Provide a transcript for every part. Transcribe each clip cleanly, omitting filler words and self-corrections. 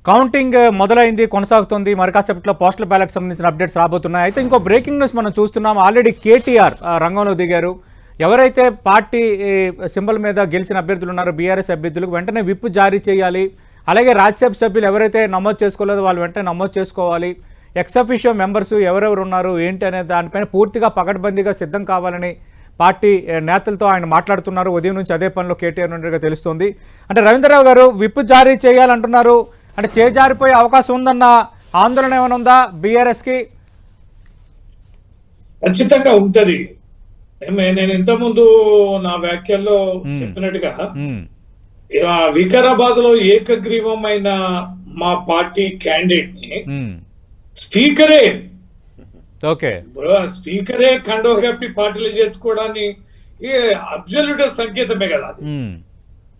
Counting మొదలైంది, కొనసాగుతుంది. మరి కాసేపట్లో పోస్టల్ బ్యాలెట్ సంబంధించిన అప్డేట్స్ రాబోతున్నాయి. అయితే ఇంకో బ్రేకింగ్ న్యూస్ మనం చూస్తున్నాం. ఆల్రెడీ కేటీఆర్ రంగంలో దిగారు. ఎవరైతే పార్టీ సింబల్ మీద గెలిచిన అభ్యర్థులు ఉన్నారో బీఆర్ఎస్ అభ్యర్థులకు వెంటనే విప్ జారీ చేయాలి. అలాగే రాజ్యసభ సభ్యులు ఎవరైతే నమోదు చేసుకోలేదో వాళ్ళు వెంటనే నమోదు చేసుకోవాలి. ఎక్సఫిషియో మెంబర్స్ ఎవరెవరు ఉన్నారు ఏంటి అనే దానిపైన పూర్తిగా పకడ్బందీగా సిద్ధం కావాలని పార్టీ నేతలతో ఆయన మాట్లాడుతున్నారు. ఉదయం నుంచి అదే పనిలో కేటీఆర్ నుండిగా తెలుస్తోంది. అంటే రవీంద్రరావు గారు విప్ జారీ చేయాలంటున్నారు. అంటే చేజారిపోయే అవకాశం ఉందన్న ఆందోళన ఏమైనా ఉందా బీఆర్ఎస్కి? ఖచ్చితంగా ఉంటది. నేను ఇంతకుముందు నా వ్యాఖ్యల్లో చెప్పినట్టుగా వికారాబాద్ లో ఏకగ్రీవమైన మా పార్టీ క్యాండిడేట్ ని స్పీకరే కండవ కప్పి పార్టీలు చేసుకోవడాన్ని అబ్సల్యూట్ సంకేతమే కదా అది.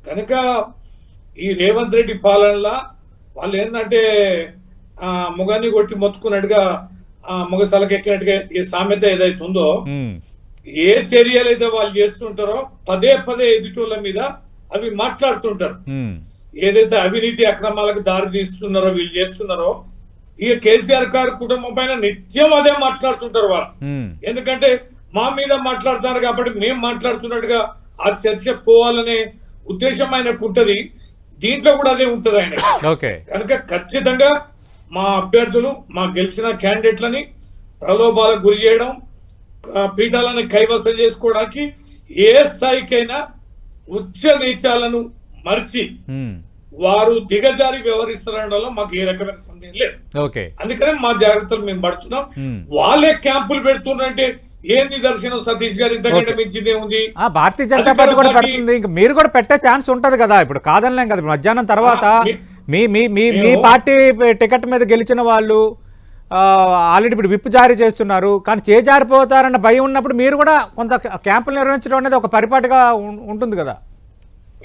కనుక ఈ రేవంత్ రెడ్డి పాలనలో వాళ్ళు ఏంటంటే మొగాన్ని కొట్టి మొత్తుకున్నట్టుగా మొగసలకి ఎక్కినట్టుగా ఈ సామెత ఏదైతే ఉందో, ఏ చర్యలు అయితే వాళ్ళు చేస్తుంటారో పదే పదే ఎదుటోళ్ళ మీద అవి మాట్లాడుతుంటారు. ఏదైతే అవినీతి అక్రమాలకు దారి తీస్తున్నారో వీళ్ళు చేస్తున్నారో, ఇక కేసీఆర్ గారి కుటుంబం పైన నిత్యం అదే మాట్లాడుతుంటారు వాళ్ళు. ఎందుకంటే మా మీద మాట్లాడుతున్నారు కాబట్టి మేము మాట్లాడుతున్నట్టుగా ఆ చర్చ పోవాలనే ఉద్దేశం ఆయనకు ఉంటది. దీంట్లో కూడా అదే ఉంటది ఆయన. కనుక ఖచ్చితంగా మా అభ్యర్థులు, మా గెలిచిన క్యాండిడేట్లని ప్రలోభాలకు గురి చేయడం, పీఠాలను కైవసం చేసుకోవడానికి ఏ స్థాయికైనా ఉచ్చ నీచాలను మర్చి వారు దిగజారి వ్యవహరిస్తారనడంలో మాకు ఏ రకమైన సందేహం లేదు. అందుకనే మా జాగ్రత్తలు మేము పడుతున్నాం. వాళ్ళే క్యాంపులు పెడుతున్నారంటే ఏం నిదర్శనం సతీష్ గారు? ఇంతకంటే మించిందే ఉంది. భారతీయ జనతా పార్టీ కూడా పెడుతుంది. ఇంకా మీరు కూడా పెట్టే ఛాన్స్ ఉంటది కదా. ఇప్పుడు కాదనలేం కదా. మధ్యాహ్నం తర్వాత మీ పార్టీ టికెట్ మీద గెలిచిన వాళ్ళు ఆల్రెడీ ఇప్పుడు విప్ జారీ చేస్తున్నారు. కానీ చేజారిపోతారన్న భయం ఉన్నప్పుడు మీరు కూడా కొంత క్యాంపులు నిర్వహించడం అనేది ఒక పరిపాటిగా ఉంటుంది కదా.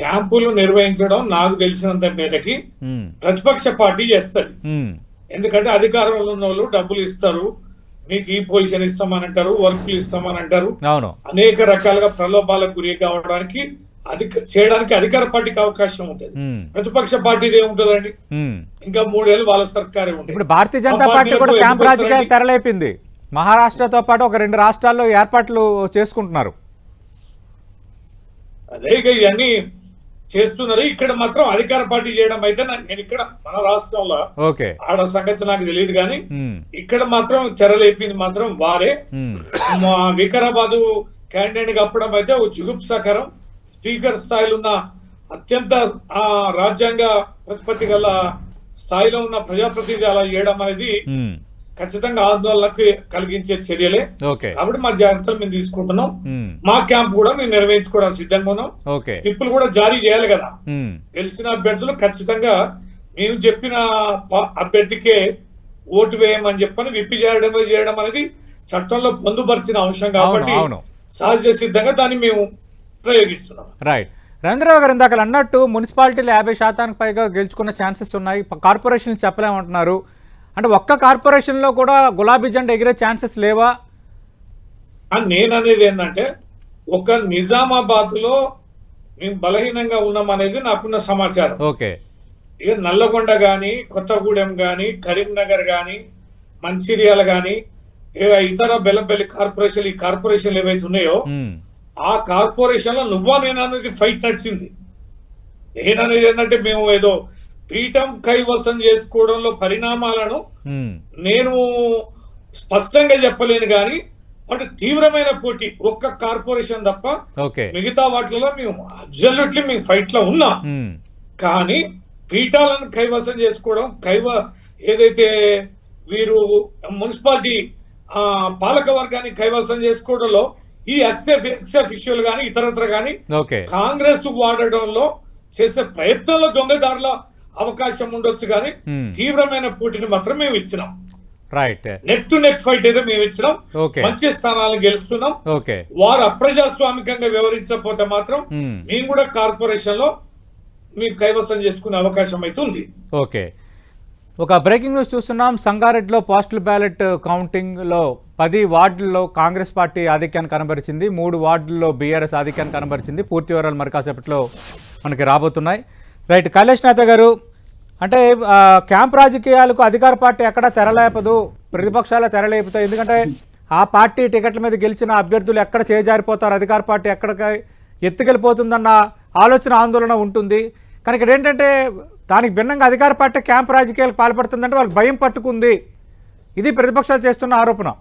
క్యాంపులు నిర్వహించడం నాకు తెలిసినంత మేరకి ప్రతిపక్ష పార్టీ చేస్తుంది. ఎందుకంటే అధికారంలో ఉన్న వాళ్ళు డబ్బులు ఇస్తారు, మీకు ఈ పొజిషన్ ఇస్తామని అంటారు, వర్క్లు ఇస్తామని అంటారు. అనేక రకాలుగా ప్రలోభాలకు గురి కావడానికి చేయడానికి అధికార పార్టీకి అవకాశం ఉంటుంది. ప్రతిపక్ష పార్టీది ఏముంటదండి? ఇంకా 3 ఏళ్ళు వాళ్ళ సర్కారే ఉంటుంది. ఇప్పుడు భారతీయ జనతా పార్టీ కూడా క్యాంప్ రాజకీయాలు తెరలేపింది. మహారాష్ట్రతో పాటు ఒక 2 రాష్ట్రాల్లో ఏర్పాట్లు చేసుకుంటున్నారు. అదే ఇక ఇవన్నీ చేస్తున్నారు. ఇక్కడ మాత్రం అధికార పార్టీ చేయడం అయితే నేను ఇక్కడ మన రాష్ట్రంలో ఆడ సంగతి నాకు తెలియదు, కానీ ఇక్కడ మాత్రం తెరలేపింది మాత్రం వారే. మా వికారాబాదు క్యాండిడేట్ కప్పడం అయితే ఒక జుగుప్సాకరం. స్పీకర్ స్థాయిలో ఉన్న అత్యంత రాజ్యాంగ ప్రతిపత్తి గల స్థాయిలో ఉన్న ప్రజాప్రతినిధి అలా చేయడం అనేది ఖచ్చితంగా ఆందోళనకు కలిగించే చర్యలే. కాబట్టి మా జాగ్రత్తలు మేము తీసుకుంటున్నాం. మా క్యాంప్ కూడా మేము నిర్వహించుకోవడానికి సిద్ధంగా ఉన్నాం. విప్పులు కూడా జారీ చేయాలి కదా. గెలిచిన అభ్యర్థులు ఖచ్చితంగా మేము చెప్పిన అభ్యర్థికే ఓటు వేయమని చెప్పని విప్పి చేయడం అనేది చట్టంలో పొందుపరిచిన అంశం కాబట్టి సహజ సిద్ధంగా దాన్ని మేము ప్రయోగిస్తున్నాం. రైట్. రవీంద్రరావు గారు ఇందాక అన్నట్టు మున్సిపాలిటీలు 50% పైగా గెలుచుకున్న ఛాన్సెస్ ఉన్నాయి. కార్పొరేషన్లు చెప్పలేమంటున్నారు. అంటే ఒక్క కార్పొరేషన్ లో కూడా గులాబీ జెండా ఎగిరే ఛాన్సెస్ లేవా? నేను అనేది ఏంటంటే, ఒక నిజామాబాద్ లో మేము బలహీనంగా ఉన్నాం అనేది నాకున్న సమాచారం. ఇక నల్లగొండ గాని, కొత్తగూడెం గాని, కరీంనగర్ గాని, మంచిర్యాల గాని, ఇతర బెల్లంపల్లి కార్పొరేషన్, ఈ కార్పొరేషన్లు ఏవైతే ఉన్నాయో ఆ కార్పొరేషన్ లో నువ్వా నేను అనేది ఫైట్ నడిచింది. నేననేది ఏంటంటే, మేము ఏదో పీఠం కైవసం చేసుకోవడంలో పరిణామాలను నేను స్పష్టంగా చెప్పలేను, కానీ అంటే తీవ్రమైన పోటీ ఒక్క కార్పొరేషన్ తప్ప మిగతా వాటిలో మేము అబ్సల్యూట్లీ మేము ఫైట్ లో ఉన్నాం. కానీ పీఠాలను కైవసం చేసుకోవడం, ఏదైతే వీరు మున్సిపాలిటీ పాలక వర్గాన్ని కైవసం చేసుకోవడంలో ఈ ఎక్సఫిషియల్ గాని ఇతరత్ర గాని కాంగ్రెస్ వాడడంలో చేసే ప్రయత్నంలో దొంగదారుల అవకాశం ఉండొచ్చు, కానీ తీవ్రమైన పోటీని మాత్రం మేము ఇచ్చినాం. నెక్ టు నెక్ ఫైట్ అయితే మేము ఇచ్చినాం. మంచి స్థానాలను గెలుస్తున్నాం. వారు అప్రజాస్వామికంగా వ్యవహరించకపోతే మాత్రం మేము కూడా కార్పొరేషన్ లో మేము కైవసం చేసుకునే అవకాశం అయితే ఉంది. ఒక బ్రేకింగ్ న్యూస్ చూస్తున్నాం. సంగారెడ్డిలో పోస్టల్ బ్యాలెట్ కౌంటింగ్ లో 10 వార్డుల్లో కాంగ్రెస్ పార్టీ ఆధిక్యాన్ని కనబరిచింది. 3 వార్డుల్లో బీఆర్ఎస్ ఆధిక్యాన్ని కనబరిచింది. పూర్తి వివరాలు మరి కాసేపట్లో మనకి రాబోతున్నాయి. రైట్. కైలాష్ నాథ్ గారు, అంటే క్యాంప్ రాజకీయాలకు అధికార పార్టీ ఎక్కడ తెరలేపదు, ప్రతిపక్షాల తెరలేపుతాయి. ఎందుకంటే ఆ పార్టీ టికెట్ల మీద గెలిచిన అభ్యర్థులు ఎక్కడ చేజారిపోతారు, అధికార పార్టీ ఎక్కడికి ఎత్తుకెళ్ళిపోతుందన్న ఆలోచన ఆందోళన ఉంటుంది. కానీ ఇక్కడ ఏంటంటే దానికి భిన్నంగా అధికార పార్టీ క్యాంప్ రాజకీయాలకు పాల్పడుతుందంటే వాళ్ళకి భయం పట్టుకుంది. ఇది ప్రతిపక్షాలు చేస్తున్న ఆరోపణ.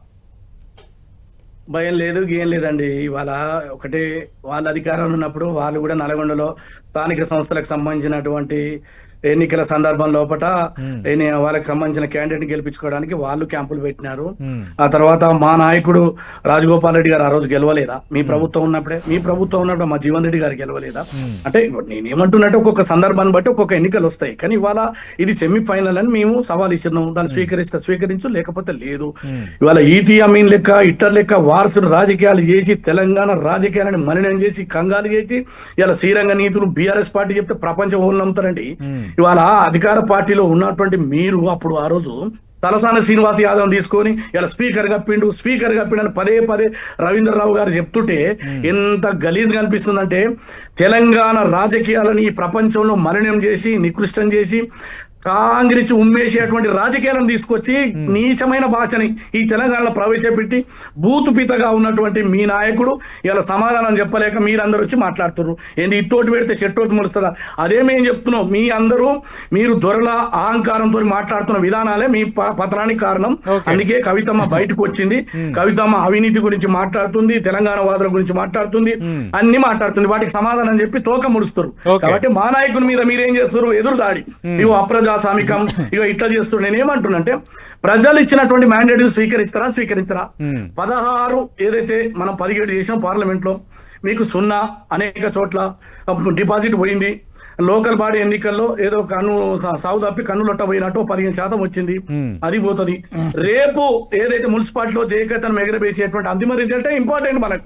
భయం లేదు, ఏం లేదండి. ఇవాళ ఒకటే, వాళ్ళ అధికారంలో ఉన్నప్పుడు వాళ్ళు కూడా నల్గొండలో స్థానిక సంస్థలకు సంబంధించినటువంటి ఎన్నికల సందర్భం లోపల వాళ్ళకి సంబంధించిన క్యాండిడేట్ గెలిపించుకోవడానికి వాళ్ళు క్యాంపులు పెట్టినారు. ఆ తర్వాత మా నాయకుడు రాజగోపాల్ రెడ్డి గారు ఆ రోజు గెలవలేదా? మీ ప్రభుత్వం ఉన్నప్పుడే, మీ ప్రభుత్వం ఉన్నప్పుడు మా జీవన్ రెడ్డి గారు గెలవలేదా? అంటే నేనేమంటున్నట్టు ఒక్కొక్క సందర్భాన్ని బట్టి ఒక్కొక్క ఎన్నికలు వస్తాయి. కానీ ఇవాళ ఇది సెమీఫైనల్ అని మేము సవాల్ ఇస్తున్నాం. దాన్ని స్వీకరిస్తే స్వీకరించు, లేకపోతే లేదు. ఇవాళ ఈటీ అమీన్ లెక్క, ఇట్టర్ లెక్క వారసులు రాజకీయాలు చేసి తెలంగాణ రాజకీయాలను మలినం చేసి కంగాలు చేసి ఇలా శ్రీరంగ నీతులు బీఆర్ఎస్ పార్టీ చెప్తే ప్రపంచం ఊళ్ళు నమ్ముతారండి. ఇవాళ అధికార పార్టీలో ఉన్నటువంటి మీరు అప్పుడు ఆ రోజు తలసాని శ్రీనివాస్ యాదవ్ తీసుకొని ఇలా స్పీకర్ కప్పిండు అని పదే పదే రవీంద్రరావు గారు చెప్తుంటే ఎంత గలీజ్ కనిపిస్తుందంటే, తెలంగాణ రాజకీయాలని ఈ ప్రపంచంలో మలినం చేసి నికృష్టం చేసి కాంగ్రెస్ ఉమ్మేసేటువంటి రాజకీయాలను తీసుకొచ్చి నీచమైన భాషని ఈ తెలంగాణలో ప్రవేశపెట్టి బూతుపితగా ఉన్నటువంటి మీ నాయకుడు ఇలా సమాధానం చెప్పలేక మీరందరూ వచ్చి మాట్లాడుతున్నారు. ఏంది ఇట్టోటి పెడితే చెట్టోటి ముడుస్తుందా? అదేమేం చెప్తున్నాం, మీరు దొరల అహంకారంతో మాట్లాడుతున్న విధానాలే మీ పతనానికి కారణం. అందుకే కవితమ్మ బయటకు వచ్చింది. కవితమ్మ అవినీతి గురించి మాట్లాడుతుంది, తెలంగాణ వాదుల గురించి మాట్లాడుతుంది, అన్ని మాట్లాడుతుంది. వాటికి సమాధానం చెప్పి తోక ముడుస్తారు. కాబట్టి మా నాయకుని మీద మీరేం చేస్తారు? ఎదురు దాడి, ఇవి అప్రజాస్వామికం, ఇక ఇట్లా చేస్తున్నారు. నేనేమంటున్నంటే, ప్రజలు ఇచ్చినటువంటి మ్యాండేట్ స్వీకరిస్తారా? 16 ఏదైతే మనం 17 చేసాం పార్లమెంట్ లో, మీకు 0 అనేక చోట్ల డిపాజిట్ పోయింది. లోకల్ బాడీ ఎన్నికల్లో ఏదో సాగు తప్పి కన్నులొట్ట పోయినట్టు 15% వచ్చింది, అది పోతుంది. రేపు ఏదైతే మున్సిపాలిటీలో జయకేతనం ఎగరవేసేటువంటి అంతిమ రిజల్టే ఇంపార్టెంట్ మనకు.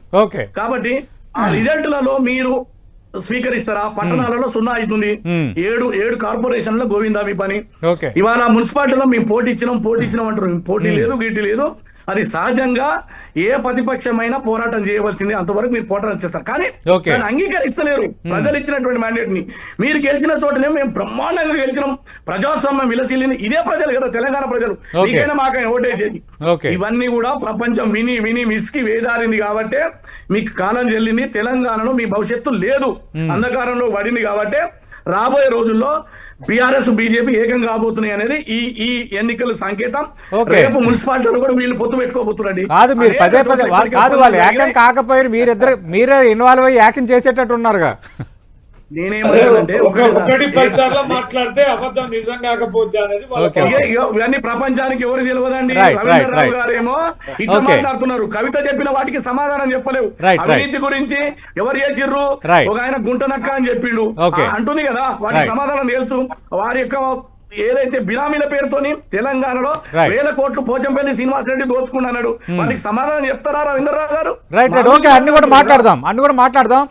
కాబట్టి ఆ రిజల్ట్లలో మీరు స్వీకరిస్తారా? పట్టణాలలో 0 అవుతుంది. 7 కార్పొరేషన్ల గోవిందా మీ పని. ఇవాళ మున్సిపాలిటీలో మేము పోటీ ఇచ్చినాం అంటారు. పోటీ లేదు, గీటీ లేదు. అది సహజంగా ఏ ప్రతిపక్షమైనా పోరాటం చేయవలసింది. అంతవరకు మీరు పోరాటం చేస్తారు. కానీ దాన్ని అంగీకరిస్తలేరు. ప్రజలు ఇచ్చినటువంటి మ్యాండేట్ ని మీరు గెలిచిన చోటనే మేము బ్రహ్మాండంగా గెలిచినాం, ప్రజాస్వామ్యం విలసిల్లింది. ఇదే ప్రజలు కదా, తెలంగాణ ప్రజలు. మీకైనా మాకైనా ఓటేసేది. ఇవన్నీ కూడా ప్రపంచం విని మిస్కి వేదారింది. కాబట్టే మీకు కాలం చెల్లింది. తెలంగాణలో మీ భవిష్యత్తు లేదు, అంధకారంలో పడింది. కాబట్టే రాబోయే రోజుల్లో బీఆర్ఎస్ బీజేపీ ఏకం కాబోతున్నాయి అనేది ఈ ఎన్నికల సంకేతం. రేపు మున్సిపాలిటీలో కూడా వీళ్ళు పొత్తు పెట్టుకోబోతున్నారండి. కాదు, మీరు పదే కాదు, వాళ్ళు ఏకం కాకపోయినా మీరే ఇన్వాల్వ్ అయ్యి ఏకం చేసేటట్టు ఉన్నారుగా. నేనేమంటే ఒకటి 10 సార్లు మాట్లాడితే అబద్ధం నిజం కాకపోతే అనేది ఇవన్నీ ప్రపంచానికి ఎవరు తెలియదండి. రవీంద్రరావు గారేమో ఇట్లా మాట్లాడుతున్నారు. కవిత చెప్పిన వాటికి సమాధానం చెప్పలేవు. అవినీతి గురించి ఎవరు చేసిర్రు, ఒక ఆయన గుంటనక్క అని చెప్పిండు అంటుంది కదా, వాటికి సమాధానం తెలుసు. వారి యొక్క ఏదైతే బినామీల పేరుతోని తెలంగాణలో 1000 కోట్లు పోచంపల్లి శ్రీనివాస్ రెడ్డి దోచుకున్నాడు, వాటికి సమాధానం చెప్తారా రవీంద్రరావు గారు? అన్ని కూడా మాట్లాడదాం.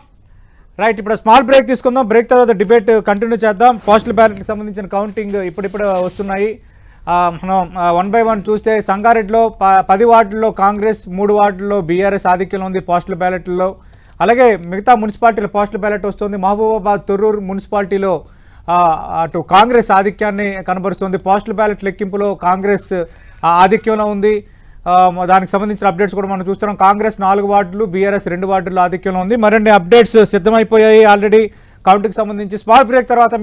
రైట్, ఇప్పుడు స్మాల్ బ్రేక్ తీసుకుందాం. బ్రేక్ తర్వాత డిబేట్ కంటిన్యూ చేద్దాం. పోస్టల్ బ్యాలెట్కి సంబంధించిన కౌంటింగ్ ఇప్పుడిప్పుడు వస్తున్నాయి. మనం 1 by 1 చూస్తే సంగారెడ్డిలో 10 వార్డుల్లో కాంగ్రెస్, 3 వార్డుల్లో బీఆర్ఎస్ ఆధిక్యంలో ఉంది పోస్టల్ బ్యాలెట్లో. అలాగే మిగతా మున్సిపాలిటీలో పోస్టల్ బ్యాలెట్ వస్తుంది. మహబూబాబాద్, తొర్రూరు మున్సిపాలిటీలో అటు కాంగ్రెస్ ఆధిక్యాన్ని కనబరుస్తుంది. పోస్టల్ బ్యాలెట్ లెక్కింపులో కాంగ్రెస్ ఆధిక్యంలో ఉంది. దానికి సంబంధించిన అప్డేట్స్ కూడా మనం చూస్తున్నాం. కాంగ్రెస్ 4 వార్డులు, బీఆర్ఎస్ 2 వార్డుల్లో ఆధిక్యంలో ఉంది. మరిన్ని అప్డేట్స్ సిద్ధమైపోయాయి ఆల్రెడీ కౌంటింగ్కి సంబంధించి. స్మాల్ బ్రేక్ తర్వాత